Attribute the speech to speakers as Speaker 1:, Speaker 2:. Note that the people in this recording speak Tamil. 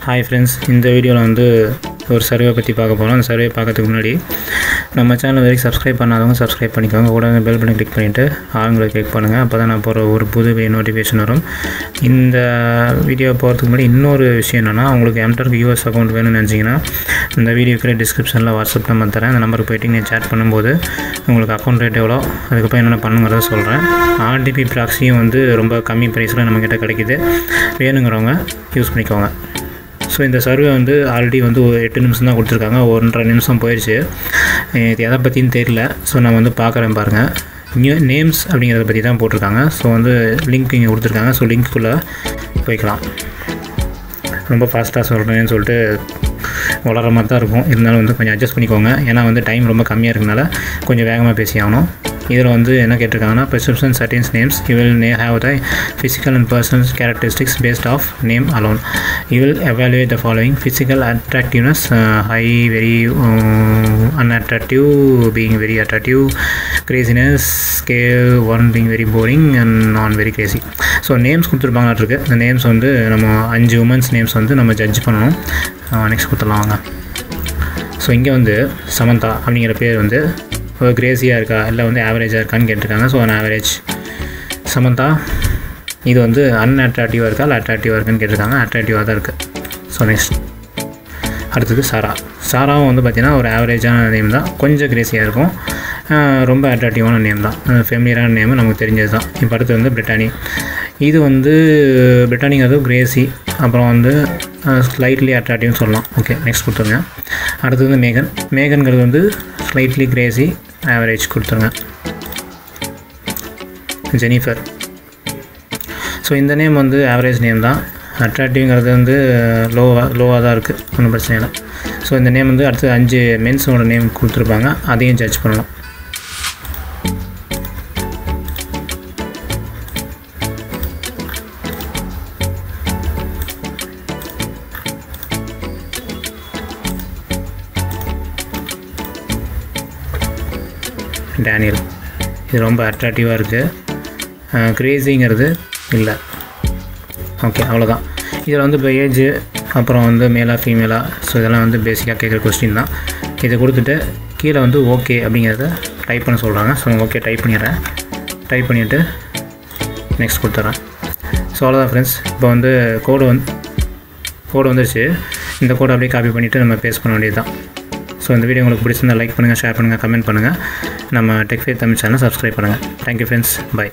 Speaker 1: ஹாய் ஃப்ரெண்ட்ஸ், இந்த வீடியோவில் வந்து ஒரு சர்வே பற்றி பார்க்க போகிறோம். அந்த சர்வே பார்க்கறதுக்கு முன்னாடி நம்ம சேனல் வரைக்கும் சப்ஸ்கிரைப் பண்ணாதவங்க சப்ஸ்கிரைப் பண்ணிக்கோங்க. கூட பெல் பட்டன் கிளிக் பண்ணிவிட்டு ஆளுங்களை கிளிக் பண்ணுங்கள். அப்போ தான் நான் போகிற ஒரு புது நோட்டிஃபிகேஷன் வரும். இந்த வீடியோ போகிறதுக்கு முன்னாடி இன்னொரு விஷயம் என்னென்னா, உங்களுக்கு எம்டர்க்கு யூஎஸ் அக்கௌண்ட் வேணும்னு நினச்சிங்கன்னா இந்த வீடியோக்கு டிஸ்கிரிப்ஷனில் வாட்ஸ்அப் நம்பர் தரேன். அந்த நம்பருக்கு போய்ட்டு நீங்கள் சேட் பண்ணும்போது உங்களுக்கு அக்கௌண்ட் ரேட் எவ்வளோ, அதுக்கப்புறம் என்னென்ன பண்ணுங்கிறத சொல்கிறேன். ஆர்டிபி ப்ராக்ஸியும் வந்து ரொம்ப கம்மி ப்ரைஸில் நம்மக்கிட்ட கிடைக்கிது. வேணுங்கிறவங்க யூஸ் பண்ணிக்கோங்க. ஸோ இந்த சர்வே வந்து ஆல்ரெடி வந்து ஒரு 8 நிமிஷம் தான் கொடுத்துருக்காங்க. 1.5 நிமிஷம் போயிடுச்சு. இது எதை பற்றின்னு தெரியல. ஸோ நான் வந்து பார்க்குறேன் பாருங்கள். நேம்ஸ் அப்படிங்கிறத பற்றி தான் போட்டிருக்காங்க. ஸோ வந்து லிங்க் இங்கே கொடுத்துருக்காங்க. ஸோ லிங்க்குள்ளே போய்க்கலாம். ரொம்ப ஃபாஸ்ட்டாக சொல்கிறேன்னு சொல்லிட்டு வளர மாதிரி தான் இருக்கும். இருந்தாலும் வந்து கொஞ்சம் அட்ஜஸ்ட் பண்ணிக்கோங்க. ஏன்னா வந்து டைம் ரொம்ப கம்மியாக இருக்கனால கொஞ்சம் வேகமாக பேசி ஆகணும். இதில் வந்து என்ன கேட்டிருக்காங்கன்னா, prescription certain names you will have the physical and personal characteristics based off name alone. You will evaluate the following: physical attractiveness, high, very unattractive, being very attractive, craziness, scale 1 being very boring and non very crazy. So names கொடுத்துருப்பாங்க இருக்குது. இந்த நேம்ஸ் வந்து நம்ம 5 உமன்ஸ் நேம்ஸ் வந்து நம்ம ஜட்ஜ் பண்ணணும். நெக்ஸ்ட் கொடுத்துடலாம் வாங்க. ஸோ இங்கே வந்து சமந்தா அப்படிங்கிற பேர் வந்து கிரேஸியாக இருக்கா இல்லை வந்து ஆவரேஜாக இருக்கான்னு கேட்டிருக்காங்க. So average. சமந்தா இது வந்து அன்அட்ராக்டிவாக இருக்கா இல்லை அட்ராக்டிவாக இருக்கான்னு கேட்டிருக்காங்க. அட்ராக்டிவாக தான் இருக்குது. ஸோ நெக்ஸ்ட் அடுத்தது சாரா. சாராவும் வந்து பார்த்திங்கன்னா ஒரு ஆவரேஜான நேம் தான். கொஞ்சம் கிரேஸியாக இருக்கும். ரொம்ப அட்ராக்டிவான நேம் தான். ஃபெமிலியரான நேமு நமக்கு தெரிஞ்சது தான். இப்போ அடுத்து வந்து பிரிட்டானி. இது வந்து பிரிட்டானிங்கிறது கிரேஸி, அப்புறம் வந்து ஸ்லைட்லி அட்ராக்டிவ்னு சொல்லலாம். ஓகே, நெக்ஸ்ட் கொடுத்துருங்க. அடுத்து வந்து மேகன். மேகன்கிறது வந்து ஸ்லைட்லி கிரேஸி, ஆவரேஜ் கொடுத்துருங்க. ஜெனிஃபர். ஸோ இந்த நேம் வந்து ஆவரேஜ் நேம் தான். அட்ராக்டிவ்ங்கிறது வந்து லோவாக தான் இருக்குது. ஒன்றும் பிரச்சனை இல்லை. ஸோ இந்த நேம் வந்து அடுத்து 5 மென்ஸோட நேம் கொடுத்துருப்பாங்க. அதையும் ஜட்ஜ் பண்ணலாம். டேனியல். இது ரொம்ப அட்ராக்டிவாக இருக்குது. கிரேஸிங்கிறது இல்லை. ஓகே, அவ்வளோதான். இதில் வந்து இப்போ ஏஜு, அப்புறம் வந்து மேலா ஃபீமேலா, ஸோ இதெல்லாம் வந்து பேசிக்காக கேட்குற கொஸ்டின் தான். இதை கொடுத்துட்டு கீழே வந்து ஓகே அப்படிங்கிறத டைப் பண்ண சொல்கிறாங்க. ஸோ ஓகே டைப் பண்ணிடுறேன். டைப் பண்ணிவிட்டு நெக்ஸ்ட் கொடுத்துட்றேன். ஸோ அவ்வளோதான் ஃப்ரெண்ட்ஸ். இப்போ வந்து கோடு வந்துருச்சு. இந்த கோடை அப்படியே காப்பி பண்ணிவிட்டு நம்ம பேஸ்ட் பண்ண வேண்டியது தான். ஸோ இந்த வீடியோ உங்களுக்கு பிடிச்சிருந்தால் லைக் பண்ணுங்கள், ஷேர் பண்ணுங்கள், கமெண்ட் பண்ணுங்கள். நம்ம tech fair Tamil channel subscribe பண்ணுங்கள். Thank you friends. பை.